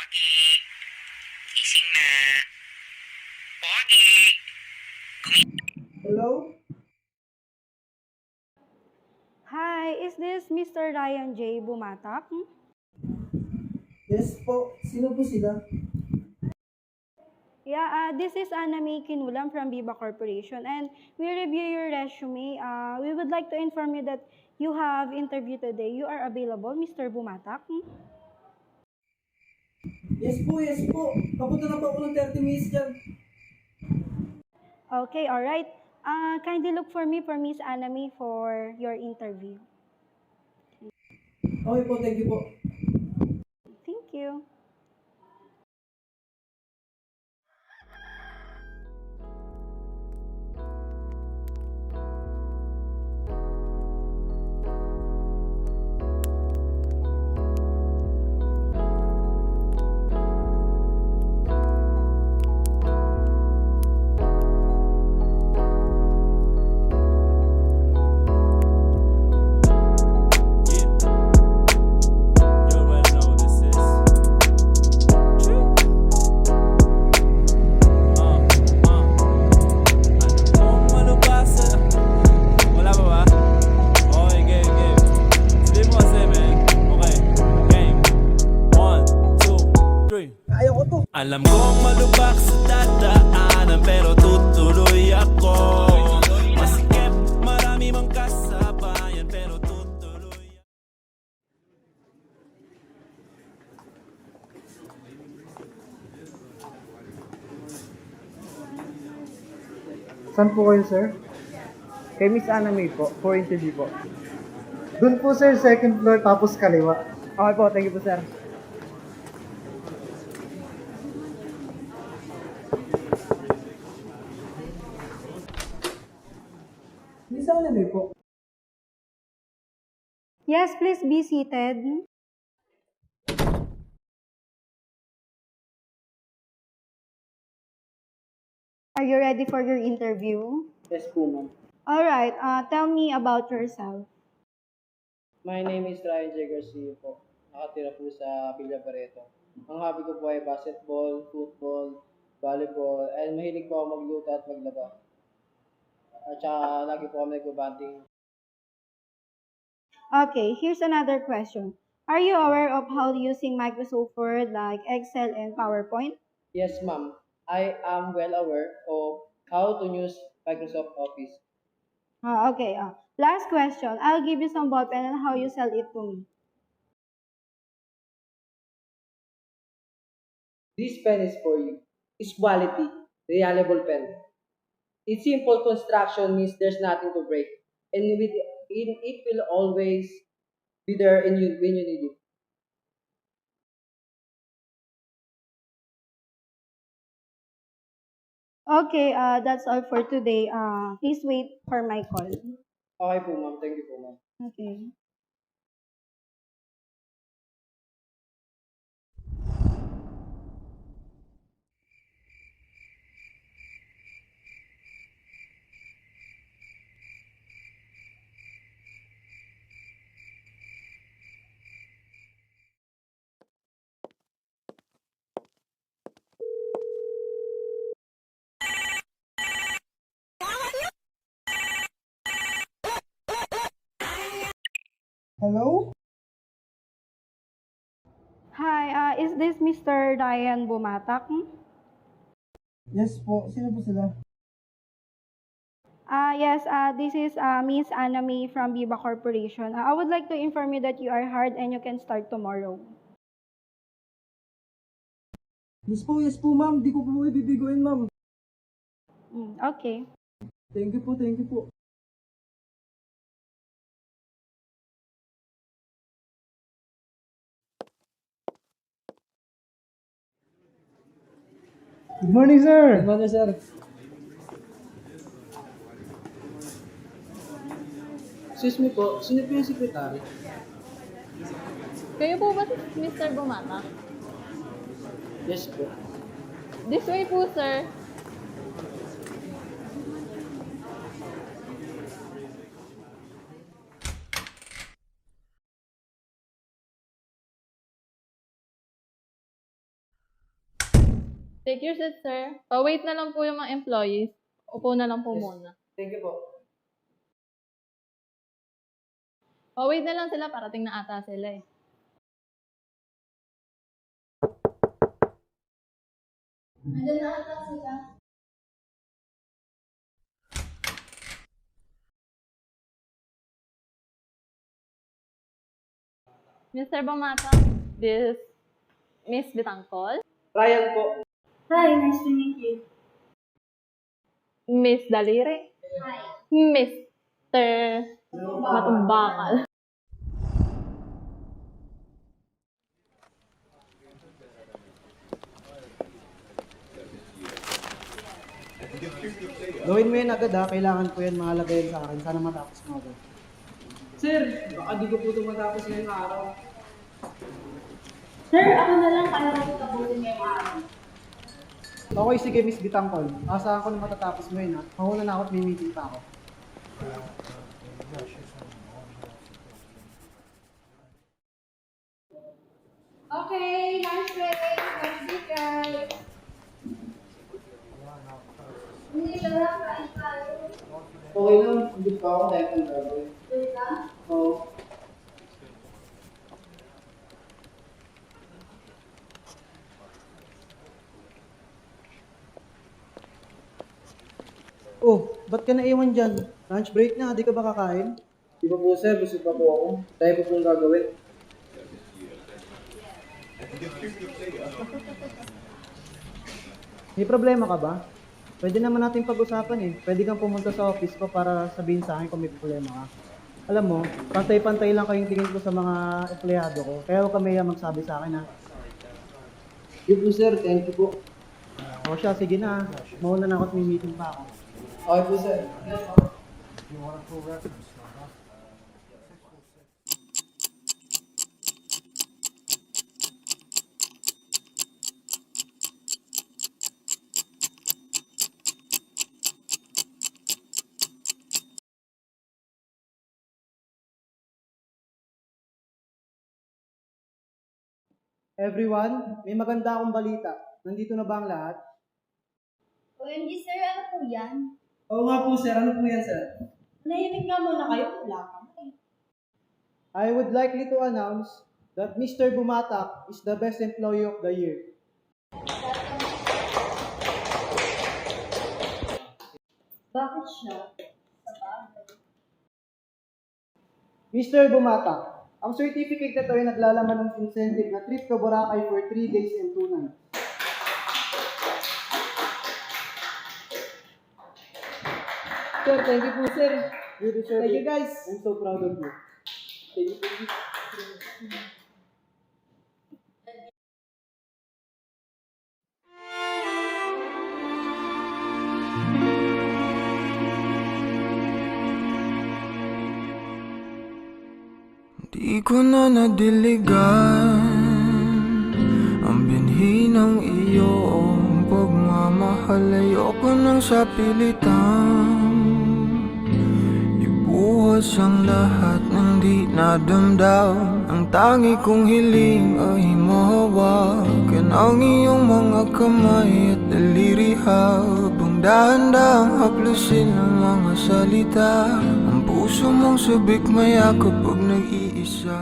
Pogi, gising na. Pogi! Hello? Hi, is this Mr. Ryan J. Bumatak? Yes po. Sino po sila? Yeah, this is Anna May Kinulam from Viva Corporation, and we review your resume. We would like to inform you that you have interview today. You are available, Mr. Bumatak? Yes po, yes po. Papunta na po ako ng 30 minutes dyan. Okay, all right. Kindly look for me for Miss Anna May for your interview. Okay po, thank you po. Thank you. You already know what this is. Kung malubasa. Wala pa ba? Okay, game. Sabihin mo kasi, man. Okay, game. 1, 2, 3. Kaya ko to. Alam kong malubak sa dadaanan, pero tutuloy ako. Masikip, marami mang kasabayan, pero tutuloy ako. Saan po kayo, sir? Kay Miss Anna May po, for interview po. Doon po, sir, second floor, tapos kaliwa. Okay po, thank you po, sir. Miss Anna May po. Yes, please be seated. Are you ready for your interview? Yes po, ma'am. All right. Tell me about yourself. My name is Ryan J. Garcia po. Nakatira po sa Villa Barreto. Ang hobby ko po ay basketball, football, volleyball, and mahilig po ako magluto at maglaba. At saka lagi po kami nagbabanding. Okay, here's another question. Are you aware of how using Microsoft Word like Excel and PowerPoint? Yes, ma'am. I am well aware of how to use Microsoft Office. Okay. Last question. I'll give you some ball pen and how you sell it to me. This pen is for you. It's quality, reliable pen. Its simple construction means there's nothing to break, and it will always be there when you need it. Okay, that's all for today. Please wait for my call. Okay po, ma'am. Thank you po, ma'am. Okay. Hello? Hi, is this Mr. Ryan Bumatak? Yes po. Sino po sila? Yes, this is Miss Anna May from Viva Corporation. I would like to inform you that you are hired and you can start tomorrow. Yes po, ma'am. Di ko po ibibiguin, ma'am. Okay. Thank you po. Good morning, sir. Good morning, sir. Excuse me po, sino po yung secretary? Kayo po ba si Mr. Bumata? Yes po. This way po, sir. Take your seat, sir. Pa-wait na lang po yung mga employees. Upo na lang po muna. Thank you po. Pa-wait na lang sila, parating na ata sila eh. Nandiyan na ata sila. Mr. Bamata, this Miss Bitangkol. Ryan po. Hi, nice to meet you. Miss Daliri. Hi. Mr. Matumbakal. Gawin mo yun agad ha, kailangan ko yan mga lagayan sa akin. Sana matapos mo agad. Sir, baka di ko po ito matapos ngayong araw. Sir, ako na lang kaya ko tapusin ngayong araw. Okay, sige Miss Bitangkol. Asahan ko na matatapos mo yun ha. Mahuna na ako at may meeting pa ako. Okay, lunch break. Lunch break, guys. Hindi lang, kain tayo. Okay lang, hindi pa ako dahil kang gagawin. Wait ka? Oo. Oh, ba't ka naiwan dyan? Lunch break na, di ka ba kakain? Di ba po sir, busog pa po ako. Tayo po pong gagawin. May problema ka ba? Pwede naman natin pag-usapan eh. Pwede kang pumunta sa office ko para sabihin sa akin kung may problema ka. Alam mo, pantay-pantay lang kayong tingin ko sa mga empleyado ko. Kaya huwag kami magsabi sa akin ha. Yun po sir, thank you po. O siya, sige na. Mauna na ako at may meeting pa ako. Okay po sir. Everyone, may maganda akong balita. Nandito na ba ang lahat? OMG, sir, ano po yan? Oo nga po sir, ano po yan sir? Nahimik nga muna kayo, wala ka na eh. I would likely to announce that Mr. Bumatak is the best employee of the year. Bakit siya? Mr. Bumatak, ang certificate na ito ay naglalaman ng incentive na trip to Boracay for 3 days and 2 nights. Sir, thank you po sir. You deserve Thank it. you guys. I'm so proud of you. Thank you po. Di ko na nadiligan ang binhi ng iyong pagmamahal. Ayoko nang sa pilitan ibuhos ang lahat ng di nadamdam. Ang tangi kong hiling ay mahawakan ang iyong mga kamay at daliri habang dahan-dahang haplusin ang mga salita. Ang puso mong sabik mayakap pag nag-iisa.